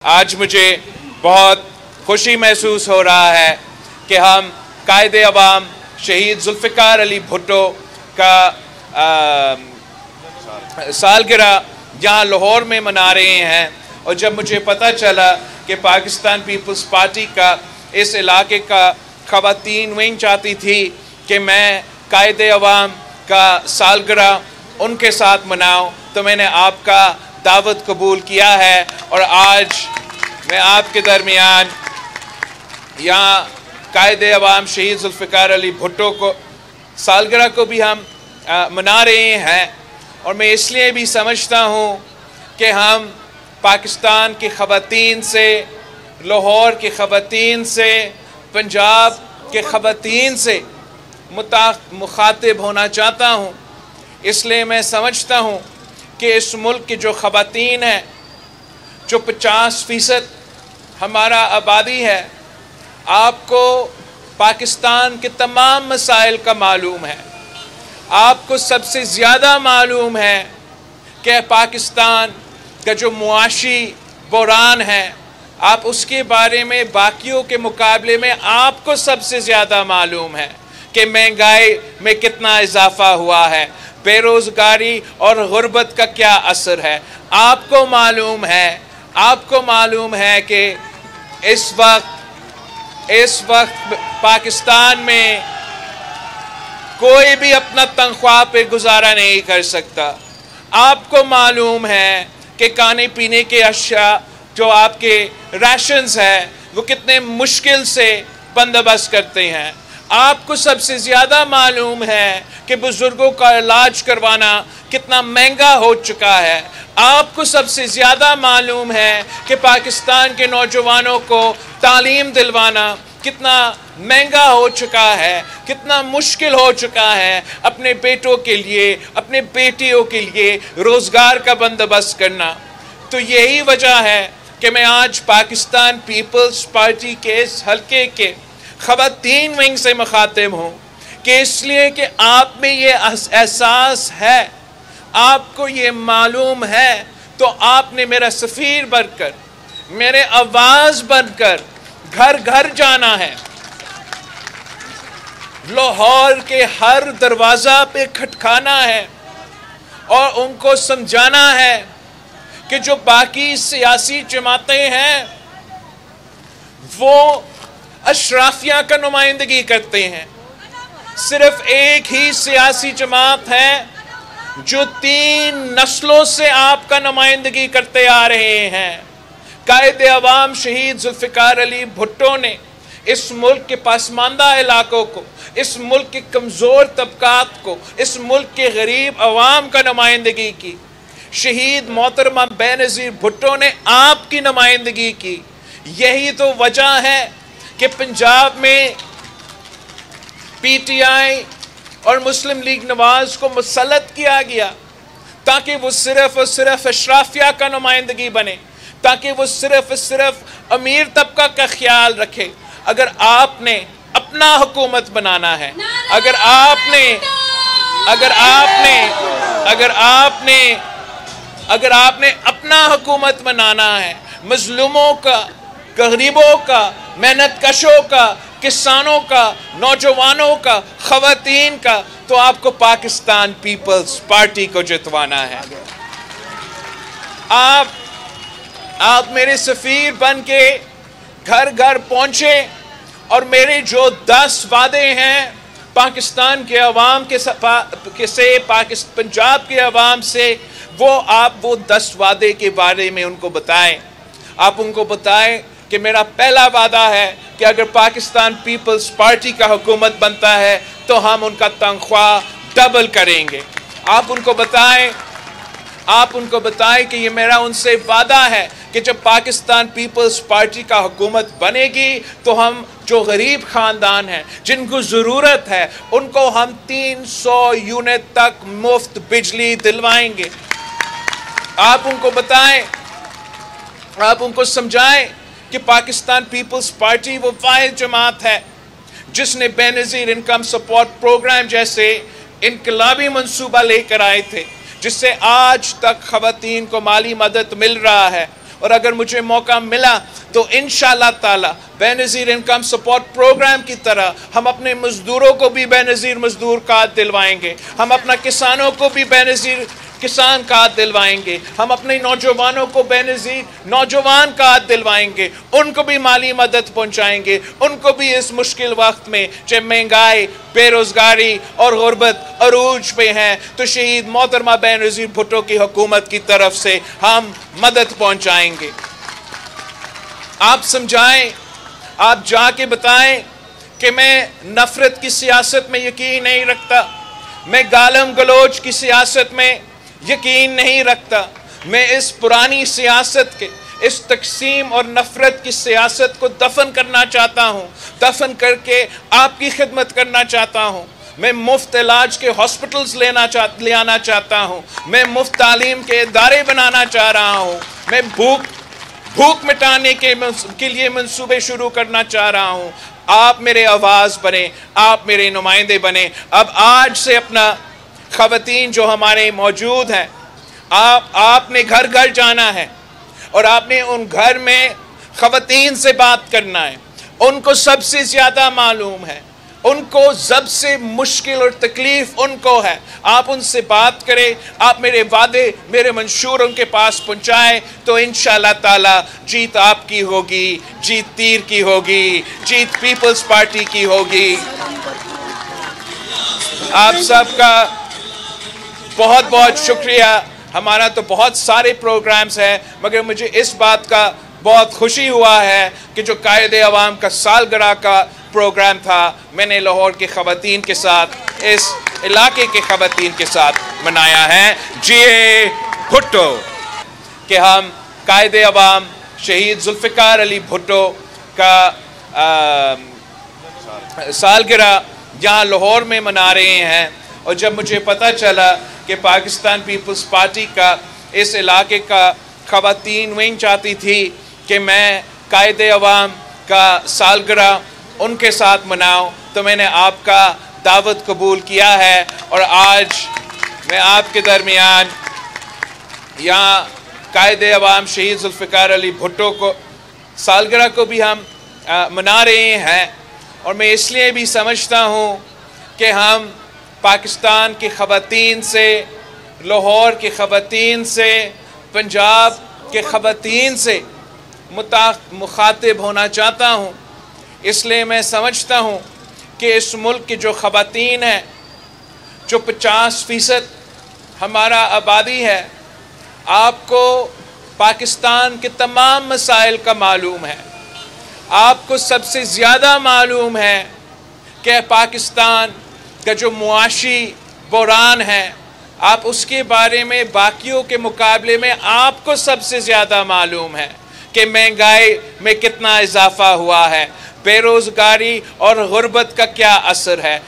आज मुझे बहुत खुशी महसूस हो रहा है कि हम कायदे अवाम शहीद जुल्फ़िकार अली भुट्टो का सालगिरह यहाँ लाहौर में मना रहे हैं। और जब मुझे पता चला कि पाकिस्तान पीपल्स पार्टी का इस इलाके का ख़वातीन विंग चाहती थी कि मैं कायदे अवाम का सालगिरह उनके साथ मनाऊं, तो मैंने आपका दावत कबूल किया है और आज मैं आपके दरमियान यहाँ कायदे अवाम शहीद जुल्फ़िकार अली भुट्टो को सालगिरह को भी हम मना रहे हैं। और मैं इसलिए भी समझता हूँ कि हम पाकिस्तान की ख़वातीन से, लाहौर की ख़वातीन से, पंजाब के ख़वातीन से मुखातिब होना चाहता हूँ। इसलिए मैं समझता हूँ कि इस मुल्क की जो ख़वातीन हैं, जो 50% हमारा आबादी है, आपको पाकिस्तान के तमाम मसाइल का मालूम है। आपको सबसे ज़्यादा मालूम है कि पाकिस्तान का जो मुआशी बहरान है, आप उसके बारे में बाकियों के मुकाबले में आपको सबसे ज़्यादा मालूम है कि महंगाई में कितना इजाफा हुआ है, बेरोज़गारी और गुर्बत का क्या असर है। आपको मालूम है कि इस वक्त पाकिस्तान में कोई भी अपना तनख्वाह पे गुजारा नहीं कर सकता। आपको मालूम है कि खाने पीने के अशिया जो आपके राशंस है वो कितने मुश्किल से बंदोबस्त करते हैं। आपको सबसे ज़्यादा मालूम है कि बुज़ुर्गों का इलाज करवाना कितना महंगा हो चुका है। आपको सबसे ज़्यादा मालूम है कि पाकिस्तान के नौजवानों को तालीम दिलवाना कितना महंगा हो चुका है, कितना मुश्किल हो चुका है अपने बेटों के लिए, अपने बेटियों के लिए रोज़गार का बंदोबस्त करना। तो यही वजह है कि मैं आज पाकिस्तान पीपल्स पार्टी के इस हल्के के ख़वातीन विंग से मुखातिब हूँ कि इसलिए कि आप में ये एहसास है, आपको ये मालूम है, तो आपने मेरा सफ़ीर बनकर, मेरे आवाज़ बनकर घर घर जाना है, लाहौर के हर दरवाज़ा पे खटखाना है और उनको समझाना है कि जो बाकी सियासी जमातें हैं वो अशराफिया का नुमाइंदगी करते हैं। सिर्फ एक ही सियासी जमात है जो 3 नस्लों से आपका नुमाइंदगी करते आ रहे हैं। कायदे अवाम शहीद जुल्फ़िकार अली भुट्टो ने इस मुल्क के पसमानदा इलाकों को, इस मुल्क के कमज़ोर तबकात को, इस मुल्क के गरीब अवाम का नुमाइंदगी की। शहीद मोहतरमा बेनज़ीर भुट्टो ने आपकी नुमाइंदगी की। यही तो वजह है कि पंजाब में PTI और मुस्लिम लीग नवाज को मुसल्लत किया गया ताकि वो सिर्फ और सिर्फ अशराफिया का नुमाइंदगी बने, ताकि वो सिर्फ और सिर्फ अमीर तबका का ख्याल रखे। अगर आपने अपना हुकूमत बनाना है, अगर आपने अपना हुकूमत बनाना है, मजलूमों का, गरीबों का, मेहनत कशों का, किसानों का, नौजवानों का, ख़वातीन का, तो आपको पाकिस्तान पीपल्स पार्टी को जितवाना है। आप मेरे सफ़ीर बन के घर घर पहुँचे और मेरे जो 10 वादे हैं पाकिस्तान के अवाम पंजाब के अवाम से, वो 10 वादे के बारे में उनको बताएं। आप उनको बताएं कि मेरा पहला वादा है कि अगर पाकिस्तान पीपल्स पार्टी का हुकूमत बनता है तो हम उनका तनख्वाह डबल करेंगे। आप उनको बताएं कि ये मेरा उनसे वादा है कि जब पाकिस्तान पीपल्स पार्टी का हुकूमत बनेगी तो हम जो गरीब ख़ानदान हैं, जिनको ज़रूरत है, उनको हम 300 यूनिट तक मुफ्त बिजली दिलवाएंगे। आप उनको समझाएं कि पाकिस्तान पीपल्स पार्टी वो वाहिद जमात है जिसने बेनज़ीर इनकम सपोर्ट प्रोग्राम जैसे इनकलाबी मंसूबा लेकर आए थे, जिससे आज तक ख़वातीन को माली मदद मिल रहा है। और अगर मुझे मौका मिला तो इंशाअल्लाह ताला बेनज़ीर इनकम सपोर्ट प्रोग्राम की तरह हम अपने मज़दूरों को भी बेनज़ीर मज़दूर कार्ड दिलवाएंगे, हम अपना किसानों को भी बेनज़ीर किसान कार्ड दिलवाएंगे, हम अपने नौजवानों को बेनज़ीर नौजवान कार्ड दिलवाएंगे, उनको भी माली मदद पहुंचाएंगे, उनको भी इस मुश्किल वक्त में जब महंगाई, बेरोज़गारी और गुर्बत अरूज पे हैं तो शहीद मोहतरमा बेनज़ीर भुट्टो की हुकूमत की तरफ से हम मदद पहुंचाएंगे। आप समझाएं, आप जाके बताएं कि मैं नफ़रत की सियासत में यकीन नहीं रखता, मैं गालम गलोच की सियासत में यकीन नहीं रखता, मैं इस पुरानी सियासत के इस तकसीम और नफ़रत की सियासत को दफन करना चाहता हूँ, दफन करके आपकी खिदमत करना चाहता हूँ। मैं मुफ्त इलाज के हॉस्पिटल्स ले आना चाहता हूँ, मैं मुफ्त तालीम के इदारे बनाना चाह रहा हूँ, मैं भूख मिटाने के लिए मंसूबे शुरू करना चाह रहा हूँ। आप मेरे आवाज़ बने, आप मेरे नुमाइंदे बने। अब आज से अपना ख़वातीन जो हमारे मौजूद हैं, आपने घर घर जाना है और आपने उन घर में ख़वातीन से बात करना है। उनको सबसे ज़्यादा मालूम है, उनको सबसे मुश्किल और तकलीफ़ उनको है। आप उनसे बात करें, आप मेरे वादे, मेरे मंशूर उनके पास पहुँचाएँ तो इंशाअल्लाह ताला जीत आपकी होगी, जीत तीर की होगी, जीत पीपल्स पार्टी की होगी। आप सबका बहुत बहुत शुक्रिया। हमारा तो बहुत सारे प्रोग्राम्स हैं, मगर मुझे इस बात का बहुत खुशी हुआ है कि जो कायदे अवाम का सालगिरह का प्रोग्राम था, मैंने लाहौर के ख़वातीन के साथ, इस इलाके के ख़वातीन के साथ मनाया है। जिए भुट्टो कि हम कायदे अवाम शहीद जुल्फ़िकार अली भुट्टो का सालगिरह यहाँ लाहौर में मना रहे हैं। और जब मुझे पता चला कि पाकिस्तान पीपल्स पार्टी का इस इलाके का ख़वातीन विंग चाहती थी कि मैं कायदे अवाम का सालगिरह उनके साथ मनाऊं, तो मैंने आपका दावत कबूल किया है और आज मैं आपके दरमियान यहाँ कायदे अवाम शहीद जुल्फ़िकार अली भुट्टो को सालगिरह को भी हम मना रहे हैं। और मैं इसलिए भी समझता हूँ कि हम पाकिस्तान के ख़वातीन से, लाहौर के ख़वातीन से, पंजाब के ख़वातीन से मुखातिब होना चाहता हूँ। इसलिए मैं समझता हूँ कि इस मुल्क की जो ख़वातीन हैं, जो 50% हमारा आबादी है, आपको पाकिस्तान के तमाम मसाइल का मालूम है। आपको सबसे ज़्यादा मालूम है कि पाकिस्तान का जो मुआशी बहरान है, आप उसके बारे में बाकियों के मुकाबले में आपको सबसे ज़्यादा मालूम है कि महंगाई में कितना इजाफ़ा हुआ है, बेरोज़गारी और गुर्बत का क्या असर है।